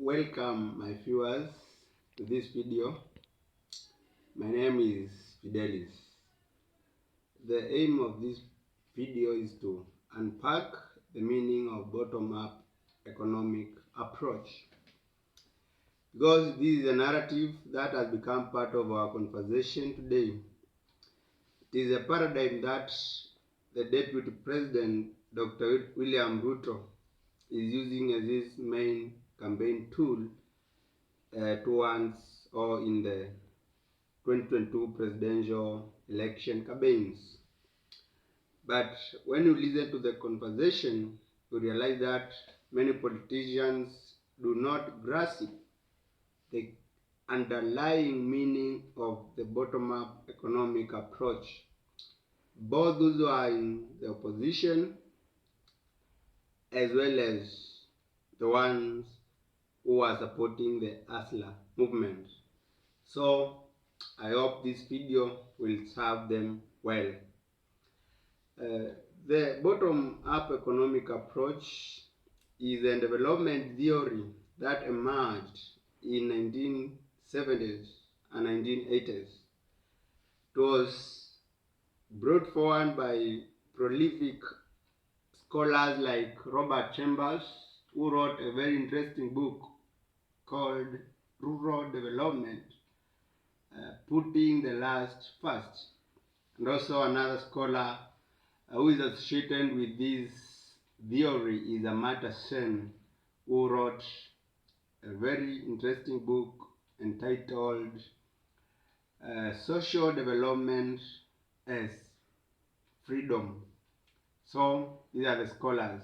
Welcome my viewers to this video. My name is Fidelis. The aim of this video is to unpack the meaning of bottom-up economic approach, because this is a narrative that has become part of our conversation today. It is a paradigm that the Deputy President Dr. William Ruto is using as his main campaign tool towards or in the 2022 presidential election campaigns. But when you listen to the conversation, you realize that many politicians do not grasp the underlying meaning of the bottom-up economic approach. Both those who are in the opposition as well as the ones who are supporting the Hustler movement. So I hope this video will serve them well. The bottom-up economic approach is a development theory that emerged in 1970s and 1980s. It was brought forward by prolific scholars like Robert Chambers, who wrote a very interesting book called Rural Development, Putting the Last First. And also another scholar who is associated with this theory is Amartya Sen, who wrote a very interesting book entitled Social Development as Freedom. So these are the scholars.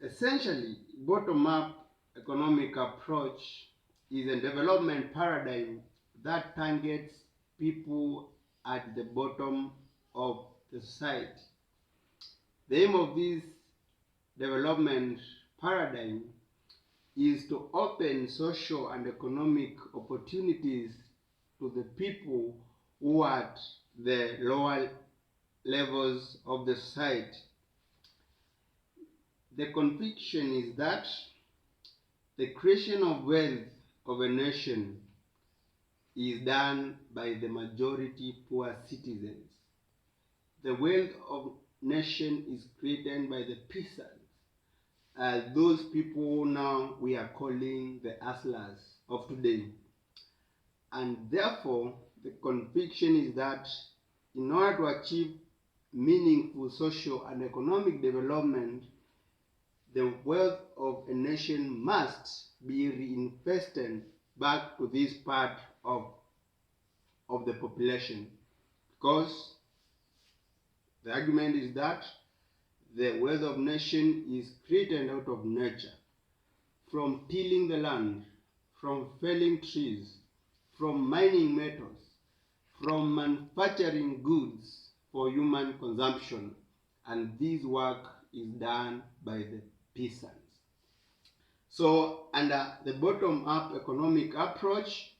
Essentially, bottom-up economic approach is a development paradigm that targets people at the bottom of the society. The aim of this development paradigm is to open social and economic opportunities to the people who are at the lower levels of the society. The conviction is that the creation of wealth of a nation is done by the majority poor citizens. The wealth of nation is created by the peasants, those people now we are calling the hustlers of today. And therefore, the conviction is that in order to achieve meaningful social and economic development, the wealth of a nation must be reinvested back to this part of the population, because the argument is that the wealth of nation is created out of nature, from tilling the land, from felling trees, from mining metals, from manufacturing goods for human consumption, and this work is done by the peasants. So under the bottom-up economic approach,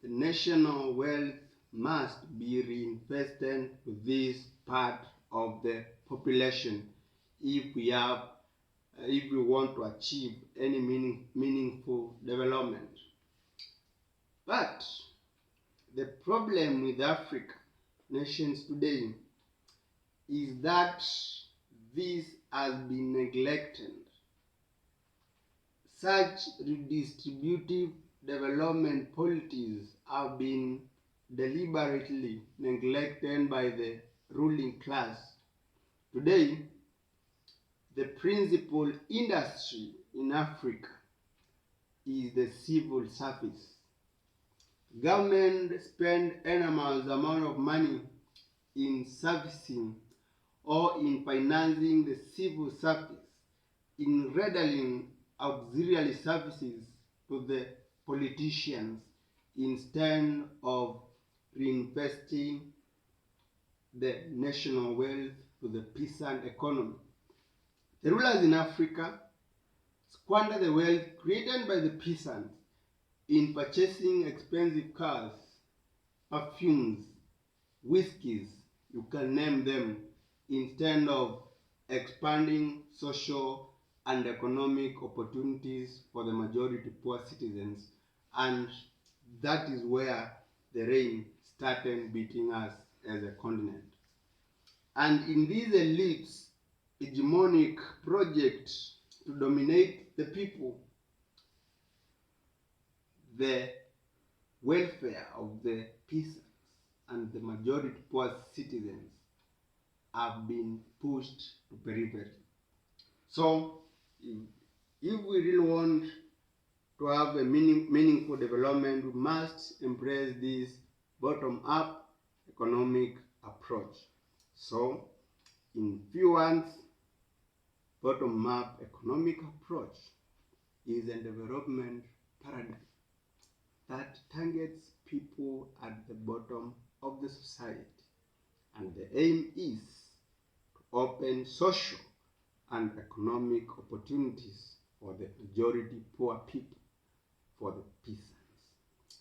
the national wealth must be reinvested to this part of the population if we want to achieve any meaningful development. But the problem with Africa nations today is that this has been neglected. Such redistributive development policies have been deliberately neglected by the ruling class. Today, the principal industry in Africa is the civil service. Government spend enormous amount of money in servicing or in financing the civil service, in rendering auxiliary services to the politicians instead of reinvesting the national wealth to the peasant economy. The rulers in Africa squander the wealth created by the peasants in purchasing expensive cars, perfumes, whiskies, you can name them, instead of expanding social and economic opportunities for the majority poor citizens, and that is where the rain started beating us as a continent. And in these elites' hegemonic project to dominate the people, the welfare of the peasants and the majority poor citizens have been pushed to periphery. So, if we really want to have a meaningful development, we must embrace this bottom-up economic approach. So, in few words, bottom-up economic approach is a development paradigm that targets people at the bottom of the society, and the aim is to open social and economic opportunities for the majority poor people, for the peasants.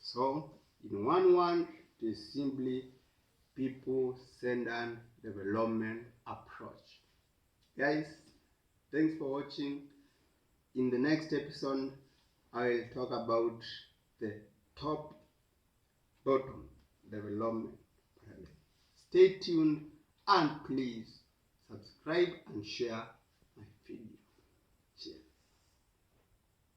So, in one word, it is simply people-centered development approach. Guys, thanks for watching. In the next episode, I will talk about the top-bottom development paradigm. Stay tuned and please subscribe and share